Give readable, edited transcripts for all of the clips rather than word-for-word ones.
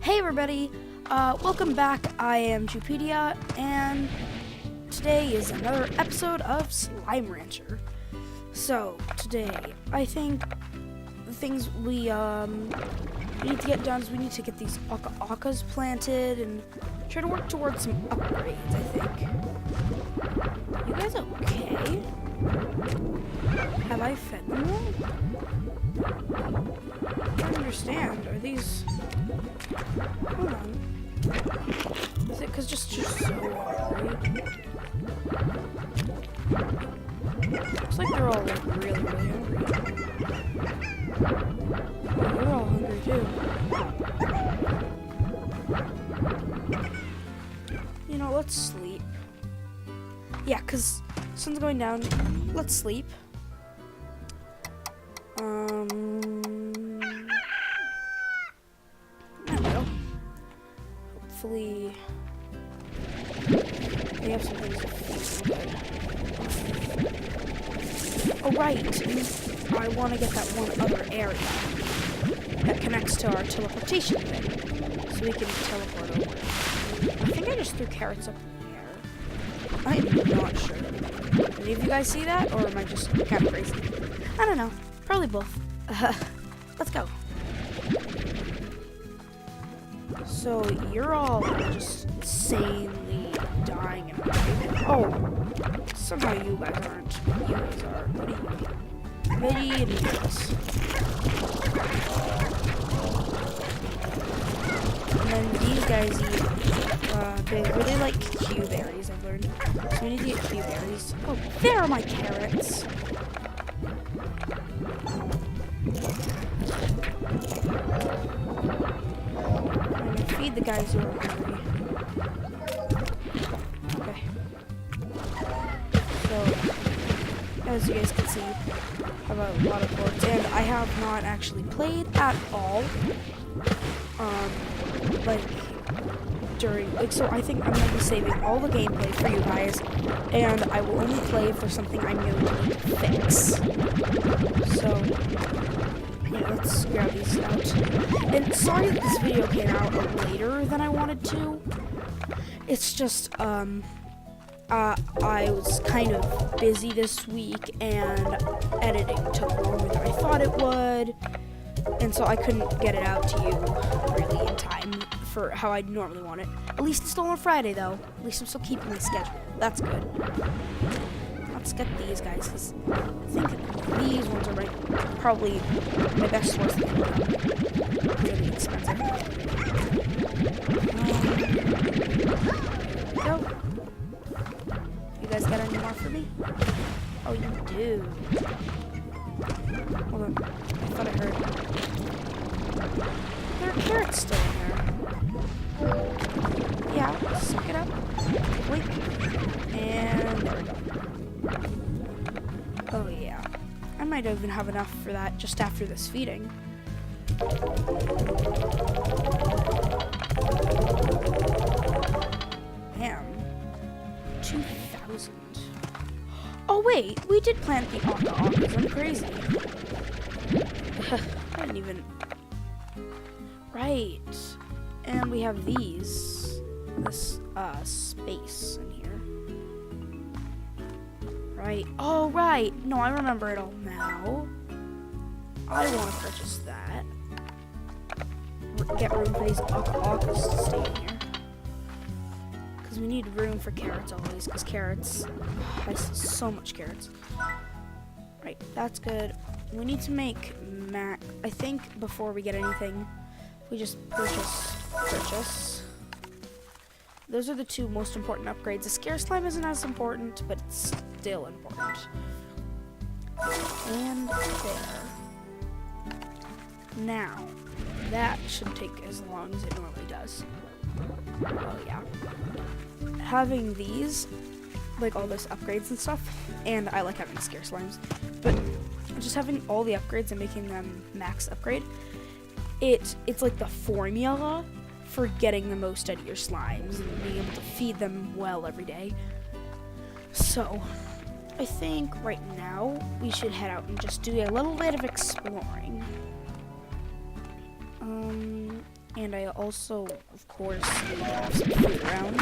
Hey everybody, welcome back. I am Jupedia, and today is another episode of Slime Rancher. So, today, I think the things we need to get done is we need to get these Akas planted and try to work towards some upgrades, I think. You guys okay? Have I fed them all? I don't understand. Are these... Hold on. Is it because just so hungry? Looks like they're all like really hungry. Oh, you're all hungry too. You know, let's sleep. Yeah, because sun's going down. Let's sleep. Hopefully, they have some things to feel good. Oh, right. I want to get that one other area that connects to our teleportation thing, so we can teleport over. I think I just threw carrots up in the air. I am not sure. Any of you guys see that, or am I just kind of crazy? I don't know. Probably both. Let's go. So you're all just insanely dying and oh, somehow you guys aren't. You guys are. What do you mean? Very idiots. And then these guys eat. They really like Q berries. I've learned. So we need to get Q berries. Oh, there are my carrots. Feed the guys who are hungry. Okay. So, as you guys can see, I have a lot of boards, and I have not actually played at all. So I think I'm gonna be saving all the gameplay for you guys, and I will only play for something I'm going to fix. So. Yeah, let's grab these out. And sorry that this video came out later than I wanted to. It's just, I was kind of busy this week, and editing took longer than I thought it would. And so I couldn't get it out to you really in time for how I'd normally want it. At least it's still on Friday, though. At least I'm still keeping my schedule. That's good. Let's get these guys, because I think these ones are probably my best source of income. Really expensive. Go. You guys got any more for me? Oh, you do. Hold on. I thought I heard. There are carrots still in there. Yeah, suck it up. Wait. And there we go. Oh yeah, I might even have enough for that just after this feeding. Damn, 2,000. Oh wait, we did plant the Akas. I'm crazy. I didn't even. Right, and we have these. This space in here. Right. Oh, right. No, I remember it all now. I want to purchase that. Get room for these Akas to stay in here. Because we need room for carrots always, because carrots... I see so much carrots. Right, that's good. We need to make I think before we get anything, we just purchase. Those are the two most important upgrades. The scare slime isn't as important, but it's still important. And there. Now, that shouldn't take as long as it normally does. Oh yeah. Having these, like all this upgrades and stuff, and I like having scare slimes, but just having all the upgrades and making them max upgrade, it's like the formula for getting the most out of your slimes and being able to feed them well every day. So, I think right now we should head out and just do a little bit of exploring. And I also, of course, need to have some food around.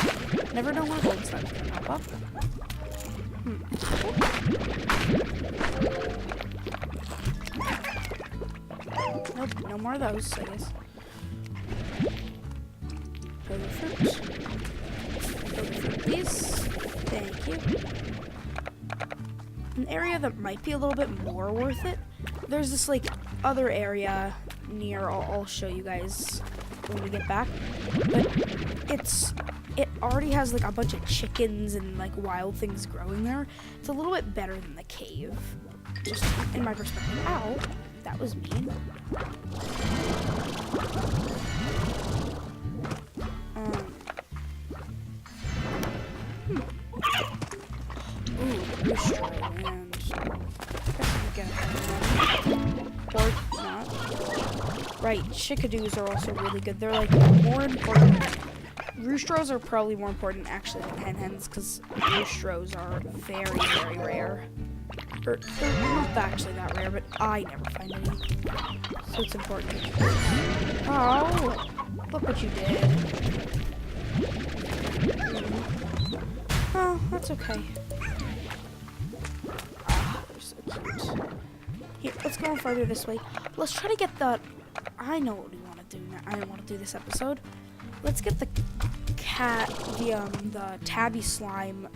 Never know when gold slime's gonna pop up. Nope, no more of those, I guess. Go fruit. Go fruit, please. Thank you. An area that might be a little bit more worth it. There's this like other area near. I'll show you guys when we get back. But it already has like a bunch of chickens and like wild things growing there. It's a little bit better than the cave, just in my perspective. Ow, that was mean. Ooh, rooster and or not. Right, chickadoos are also really good. They're like more important. Roosters are probably more important actually than hen-hens because roosters are very, very rare. Or they're not actually that rare, but I never find any. So it's important. Oh, look what you did. Oh, that's okay. Ah, they're so cute. Here, let's go further this way. Let's try to get the... I know what we want to do now. I want to do this episode. Let's get the the tabby slime.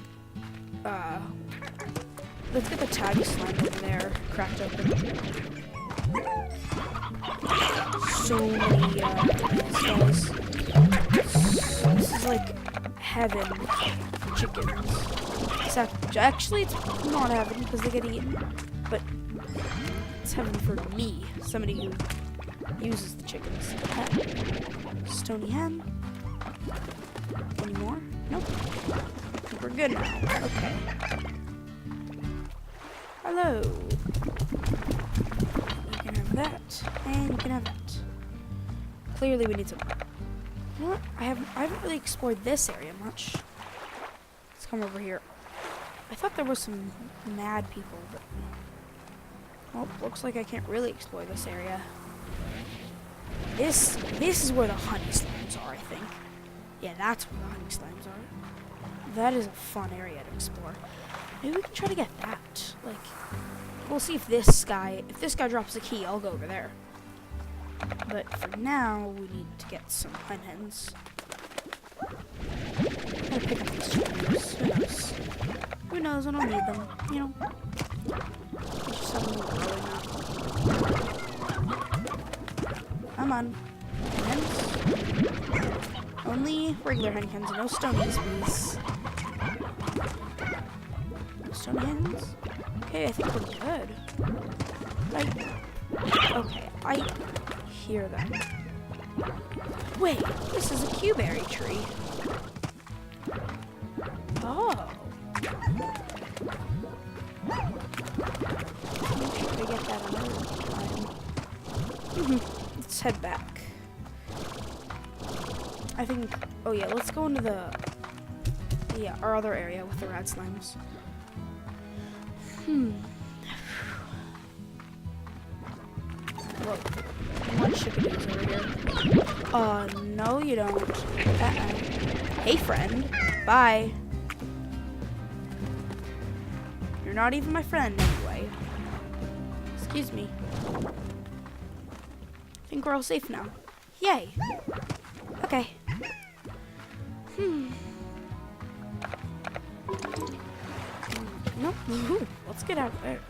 Let's get the tabby slime over there cracked open. So many guys. This is like heaven for chickens. Except, actually, it's not heaven because they get eaten, but it's heaven for me, somebody who uses the chickens. Stony hen. Any more? Nope. I think we're good now. Okay. Hello. You can have that, and you can have that. Clearly, we need some. You know what? I haven't really explored this area much. Let's come over here. I thought there was some mad people, but well, looks like I can't really explore this area. This is where the honey slimes are, I think. Yeah, that's where the honey slimes are. That is a fun area to explore. Maybe we can try to get that. Like, we'll see if this guy drops a key, I'll go over there. But for now, we need to get some hen-hens. I'm gonna pick up these chickens. Who knows? Who knows? I don't need them. You know. I just have them growing up. Come on. Hens. Only regular hen-hens, no stonies, please. No stony hens? Okay, I think we're good. Okay, I hear them. Wait, this is a cuberry tree. Oh. Make sure to get that another time. Let's head back. I think, oh yeah, let's go into our other area with the rad slimes. Whoa, more chickadees over here. No you don't. Hey friend, bye. You're not even my friend anyway. Excuse me. I think we're all safe now. Yay. Okay. Nope. Ooh, let's get out of there.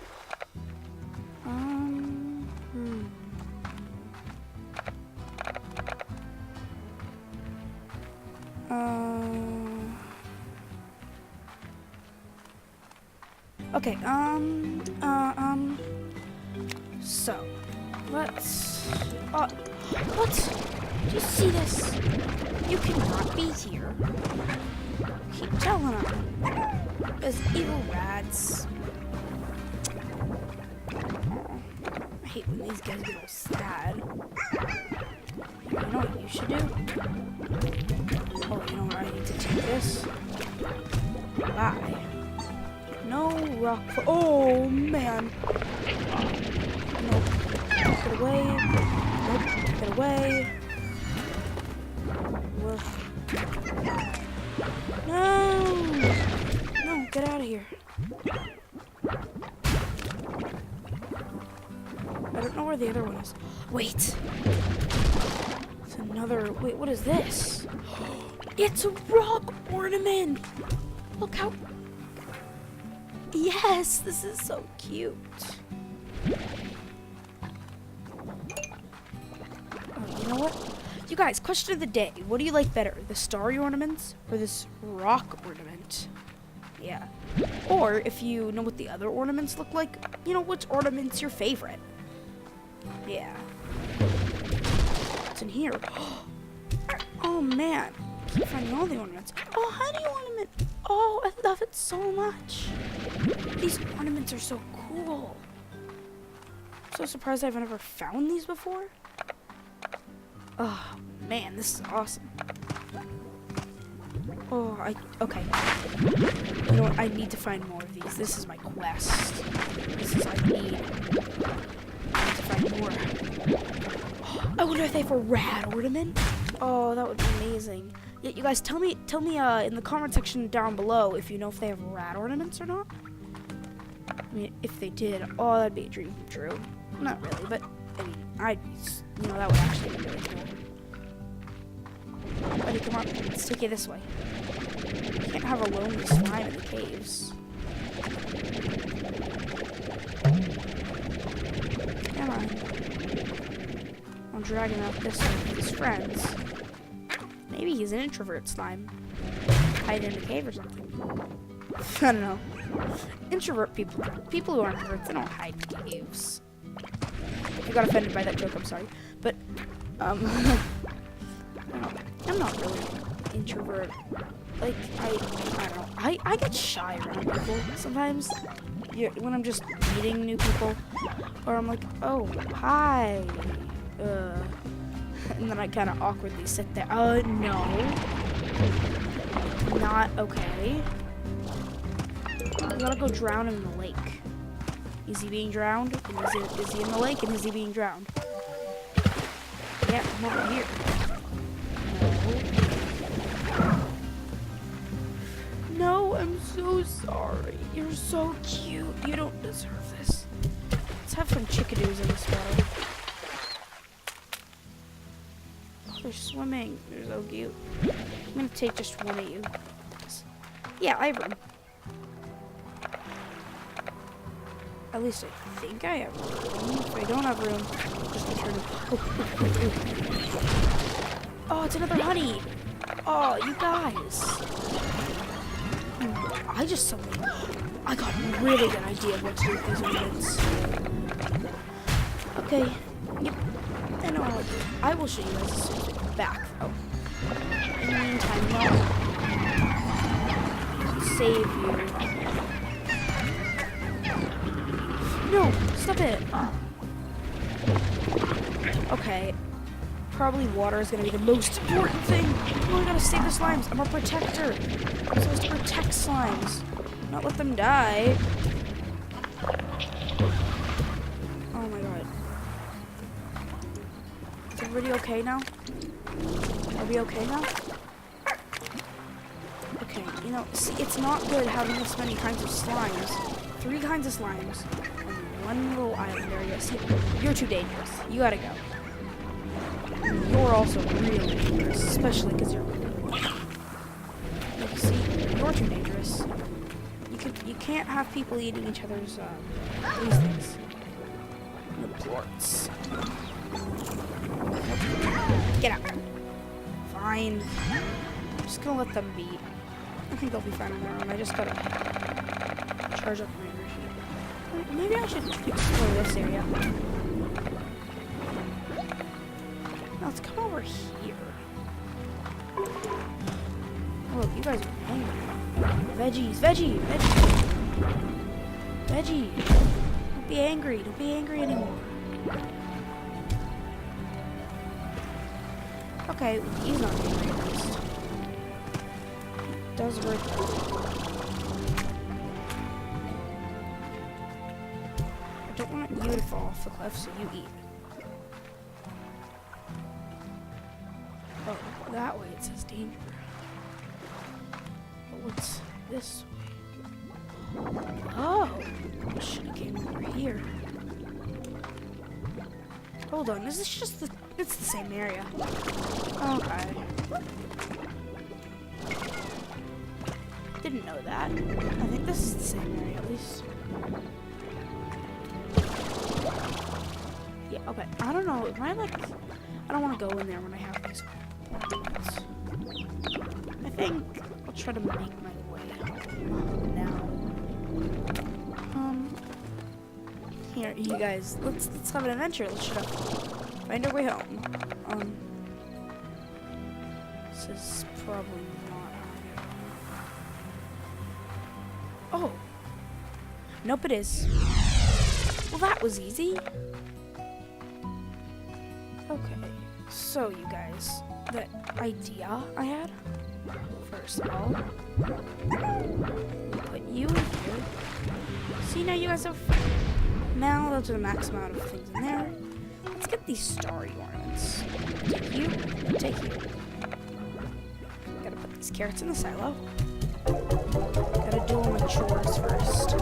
Okay, so, let's, what? Do you see this? You cannot be here. Keep telling them. Those evil rats. I hate when these guys get all sad. You know what you should do? Oh, you know what? I need to take this. Bye. No rock. Oh man. Nope. Get away. Nope. Get away. No! No, get out of here. I don't know where the other one is. Wait! It's another... Wait, what is this? It's a rock ornament! Look how... Yes! This is so cute. Oh, you know what? You guys, question of the day. What do you like better? The starry ornaments or this rock ornament? Yeah. Or if you know what the other ornaments look like, you know which ornament's your favorite. Yeah. What's in here? Oh man. I keep finding all the ornaments. Oh, honey ornament. Oh, I love it so much. These ornaments are so cool. I'm so surprised I've never found these before. Oh man, this is awesome. Oh, okay. You know what? I need to find more of these. This is my quest. I need to find more. I wonder if they have a rad ornament. Oh, that would be amazing. Yeah, you guys, tell me in the comment section down below if you know if they have rad ornaments or not. I mean, if they did, oh, that'd be a dream come true. Not really, but I mean, that would actually be really cool. Buddy, come on, let's take you this way. You can't have a lonely slime in the caves. Come on. I'll drag him out this way with his friends. Maybe he's an introvert slime. Hide in a cave or something. I don't know. Introvert people who aren't introverts, they don't hide in caves. If you got offended by that joke, I'm sorry. But, I'm not really an introvert. Like, I don't know. I get shy around people sometimes. Yeah, when I'm just meeting new people. Or I'm like, oh, hi. And then I kind of awkwardly sit there. No. Not okay. We gotta go drown him in the lake. Is he being drowned? Is he in the lake and is he being drowned? Yeah, I'm over here. No, I'm so sorry. You're so cute. You don't deserve this. Let's have some chickadoos in this water. Oh, they're swimming. They're so cute. I'm gonna take just one of you. Yeah, I have room. At least I think I have room. If I don't have room, just return it. Oh, it's another honey. Oh, you guys. I just suddenly... I got a really good idea of what to do with these ornaments. Okay. Yep. I know how to do it. I will show you guys as soon as we come back, though. In the meantime, no. Save you. No! Stop it! Okay. Probably water is going to be the most important thing. Oh, I gotta save the slimes. I'm a protector. I'm supposed to protect slimes. Not let them die. Oh my god. Is everybody okay now? Are we okay now? Okay, you know, see, it's not good having this many kinds of slimes. 3 kinds of slimes. And one little island area. See, you're too dangerous. You gotta go. You're also really dangerous, especially because you're really. Like, see, you're too dangerous. You can't have people eating each other's these things. The plorts. Get out. Fine. I'm just gonna let them be. I think they'll be fine on their own. I just gotta charge up my energy. Maybe I should explore this area. Let's come over here. Oh, you guys are angry. Veggies, veggie. Don't be angry. Don't be angry anymore. Okay, he's not angry at least. It does work. I don't want you to fall off the cliff, so you eat. Oh, that way it says danger. But what's this way? Oh, I should have came over here. Hold on, is this just it's the same area. Okay. Didn't know that. I think this is the same area at least. Yeah, okay. I don't know. Am I like... I don't want to go in there when I have these ornaments. I think I'll try to make my way home now. Here, you guys. Let's have an adventure. Let's try to find our way home. This is probably not how I go. Oh! Nope, it is. Well, that was easy. Okay, so you guys, the idea I had, first of all, put you in here. See, now you guys have, now that's the max amount of things in there. Let's get these starry ornaments. Take you, take you. Gotta put these carrots in the silo. Gotta do all my chores first.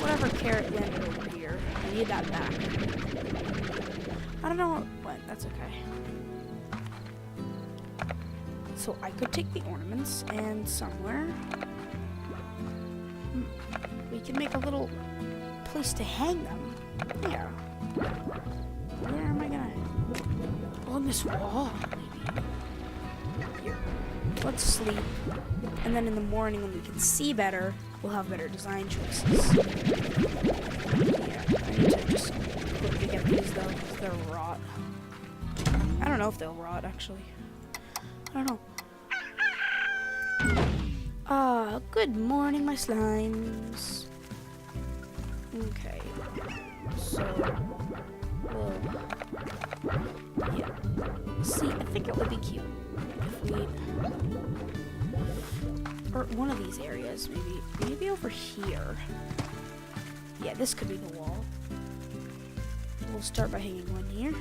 Whatever carrot landed over here, I need that back. I don't know what went, that's okay. So I could take the ornaments and somewhere we can make a little place to hang them. Yeah. Where am I gonna? On this wall, maybe. Here. Let's sleep. And then in the morning when we can see better, we'll have better design choices. Yeah, I need to just quickly get these though, because they're rot. I don't know if they'll rot, actually. I don't know. Good morning, my slimes. Okay. So, yeah. See, I think it would be cute if we... Or one of these areas, maybe over here. Yeah, this could be the wall. We'll start by hanging one here.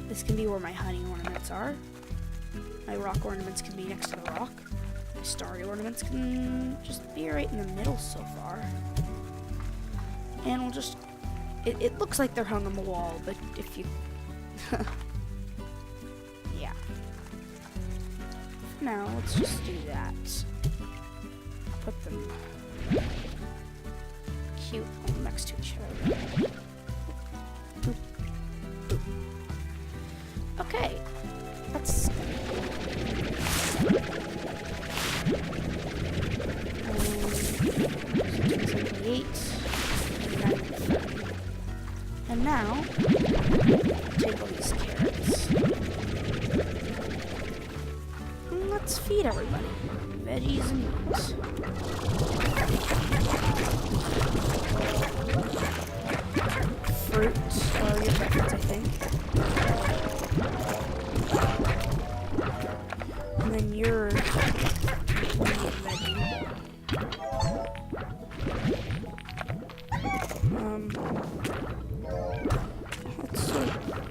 This can be where my honey ornaments are. My rock ornaments can be next to the rock. My starry ornaments can just be right in the middle so far. And we'll just... It looks like they're hung on the wall, but if you... yeah. Now, let's just do that. Put them cute next to each other. Okay. That's... 78. And now, take all these carrots. And let's feed everybody. Veggies and meat. Fruit are your favorites, I think. And then yours veggie. That's so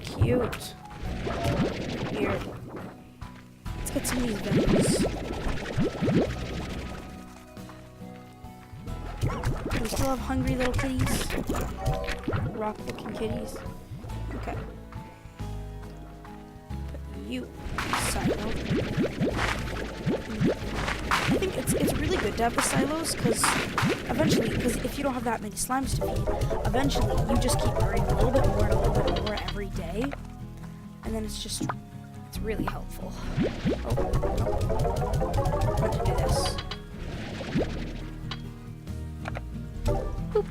cute. Here. Let's get some of these veggies. Do we still have hungry little kitties? Rock-looking kitties. Okay. Put you silo. I think it's really good to have the silos because eventually, if you don't have that many slimes to feed, eventually you just keep growing a little bit more and a little bit more every day, and then it's really helpful. Oh, no. I want to do this. Boop.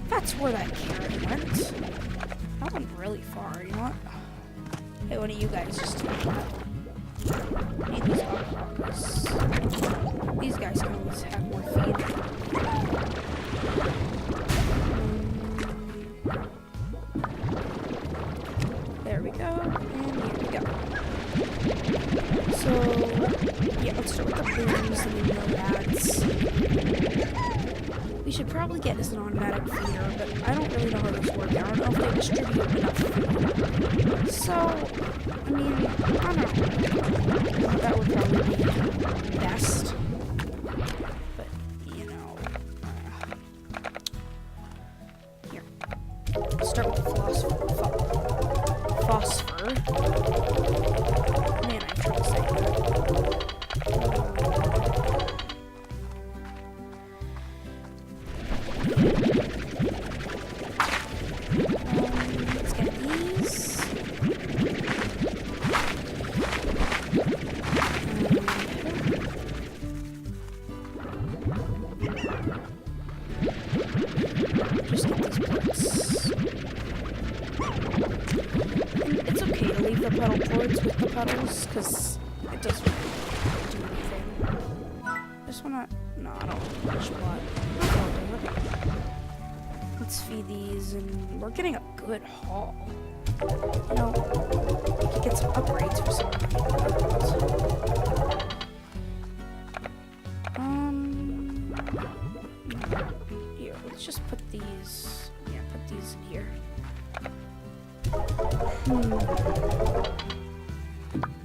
That's where that carrot went. That went really far, you know what? Hey, one of you guys just do that. Need these rockers. These guys can always have more feed. There we go, and here we go. So, yeah, let's start with the blooms and the nomads. we should probably get as an automatic feeder, but I don't really know how this works. I don't know if they distribute enough food. So, I mean, I don't know. That would probably be best. But, you know, here. Start with the phosphor. Man, I have trouble saying that. Let's get these. Just get these parts. And it's okay to leave the pedal boards with the pedals, because it doesn't do anything. I just wanna... No, I don't want to push blood. Let's feed these, and we're getting a good haul. You know, we could get some upgrades for some here, let's just put these, put these in here.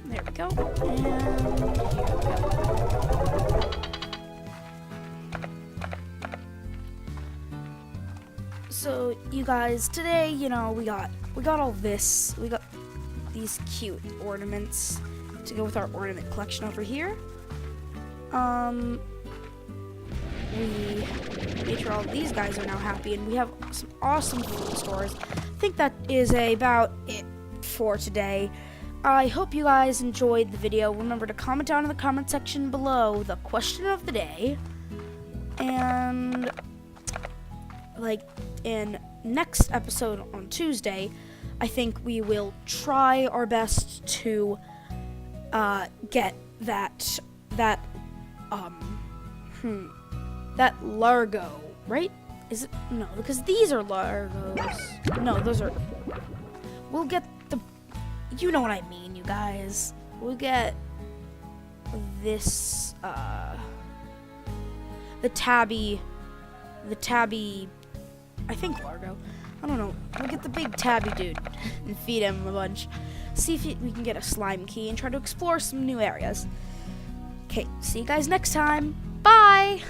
There we go, and here we go. So, you guys, today, you know, we got all this. We got these cute ornaments to go with our ornament collection over here. We made sure all these guys are now happy, and we have some awesome food stores. I think that is about it for today. I hope you guys enjoyed the video. Remember to comment down in the comment section below the question of the day. And, like, in next episode on Tuesday, I think we will try our best to get that Largo, right? Is it? No, because these are Largos. No, those are... We'll get the... You know what I mean, you guys. We'll get this, the tabby, I think Largo. I don't know. We'll get the big tabby dude and feed him a bunch. See if we can get a slime key and try to explore some new areas. Okay, see you guys next time. Bye!